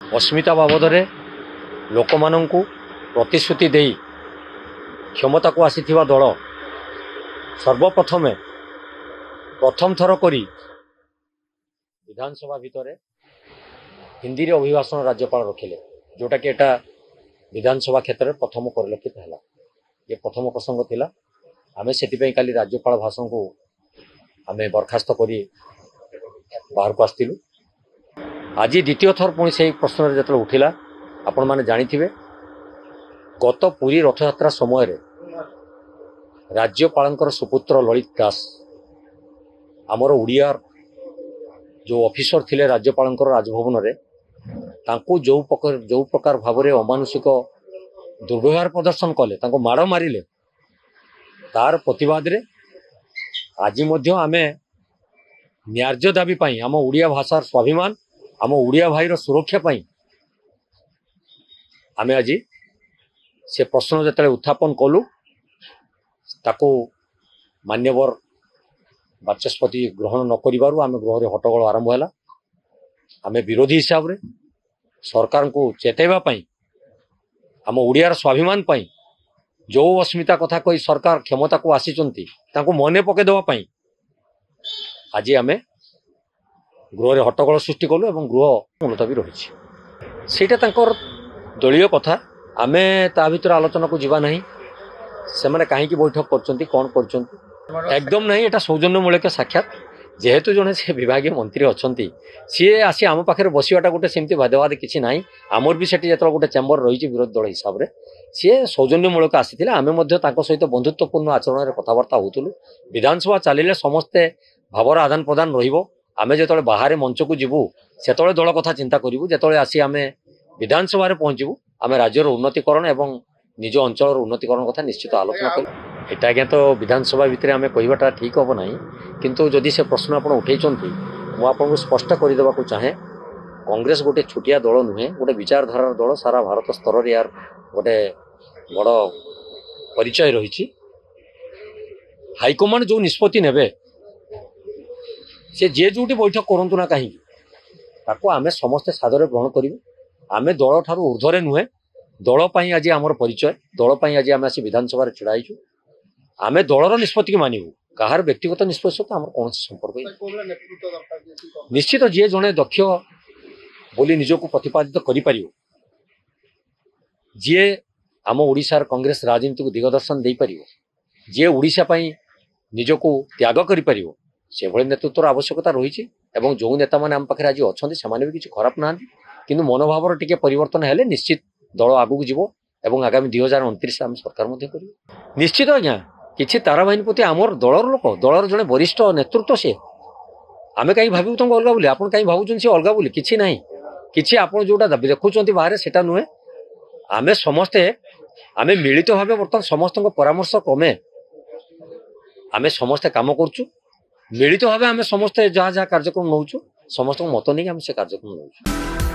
अस्मिता बाबदरे लोक माननकु प्रतिश्रुति देई क्षमता को आसीथिबा दल सर्वप्रथमे प्रथम थर करी विधानसभा भितर हिंदी रे अभिभाषण राज्यपाल रखिले, जोटा कि एटा विधानसभा क्षेत्र में प्रथम परिलक्षित है। ये प्रथम प्रसंग थिला। आमे सेतिपई काली राज्यपाल भाषण को आमे बरखास्त करी बाहर को आस्तिलु। आज द्वितीय थर पुणी से प्रश्न जो उठिला, आपण माने जानिथिबे गत पुरी रथयात्रा समय रे राज्यपालंकर सुपुत्र ललित दास आमर उड़िया जो ऑफिसर थिले राज्यपालंकर राजभवन रे तांको जो प्रकार भाव में अमानुषिक दुर्व्यवहार प्रदर्शन कले, तांको माड़ मारिले, तार प्रतिवाद रे आज मध्य आमे न्याय्य दाबी पाई आम उड़िया भाषार स्वाभिमान आम उड़िया भाईर सुरक्षा पाई आमे आज से प्रश्न जो उत्थापन कलु ताको मान्यवर बाचस्पति ग्रहण न करिबारु आमे गृह रे हट्टगोल आरंभ हैला। आमे विरोधी हिसाब रे सरकार को चेतैबा पाई आम उड़ियार स्वाभिमान पाई जो अस्मिता कथा कही सरकार क्षमता को आसीचंती तांको मने पके देवा पाई आज आमे गृह रे हट्टगोल सृष्टि कलु एवं गृह मुलतवी रही। सेटा तांकर दलीय कथा, आमे ता भितर आलोचना को जीवा नहीं। से माने काहे की बैठक करचंती कोन करचंती एकदम नहीं, एटा सौजन्यमूलक साक्षात। जेहेतु जने से विभागीय मंत्री अछंती सी आसी आम पाखे बसवाटा गोटे सेमती बाध्यवाद किसी ना। आमर भी सेठी जतरा गोटे चेम्बर रही विरोधी दल हिसाब से सी सौजन्यमूलक आसी आमे सहित बंधुत्वपूर्ण आचरण में कथबार्ता होतुलु। विधानसभा चलिले समस्ते भावर आदान प्रदान रहिबो। आमे जेतले बाहर मंच को जीवु सेतले दल कथा चिंता करिवु, जेतले आसी आमे विधानसभा रे पहुंचबु आमे राज्यर उन्नतिकरण एवं निज अंचल उन्नतिकरण कथा निश्चित आलोचना करूँ। एटा आज्ञा तो विधानसभा भितर आमे कहवाटा ठीक हम ना, किंतु जदि से प्रश्न आप उठेइचंती मु आपको स्पष्ट करदेवा को चाहे कांग्रेस गोटे छुटिया दल नुहे, गोटे विचारधारार दल। सारा भारत स्तर रे यार गोटे बड़ परिचय रही। हाइकमांड जो निष्पत्ति नेबे से जे जोटी बैठक करंतु ना कहीं ताको आमे समस्ते सादर ग्रहण करिवे। आमे दल ठारू ऊर्ध्वरे नुहे, दल पाई आज आमर परिचय, दल पाई आज आमे आसी विधानसभा छिड़ाइछु। आमे दलर निष्पत्ति की मानिबु, कहार व्यक्तिगत निष्पत्ति सहित आमर कौन संपर्क निश्चित जी जड़े दक्ष बोली निजको प्रतिपादित करिपारियो, जी आम ओडिशार कांग्रेस राजनीति को दिगदर्शन दे पारियो, जी ओडिशा पाई निजको त्याग करिपारियो, से भली नेतृत्वर आवश्यकता रही। एवं जो नेता माने आम पाखे आज अच्छे से भी किसी खराब ना, किंतु मनोभाव टिके परिवर्तन हेले निश्चित दल आगू जीवो एवं आगामी 2029 आम सरकार मध्य करियो। निश्चित आज्ञा किसी ताराबाहिनी प्रति आमर दलर लोक दलर जड़े वरिष्ठ नेतृत्व से आमे कहीं भावु तुम अलग बोली आपन कहीं भावुन सी अलग बोली किसी ना कि आप जोटा देखुं बाहर सेटा नुहे। आमे समस्ते आमे मिलित भाव बर्तमान समस्त परामर्श क्रमे आमे समस्ते काम करचु, मिलित भाव आमे समस्ते जहाँ जहाँ कार्यक्रम नौचु समस्त मत नहीं आम से कार्यक्रम नौचु।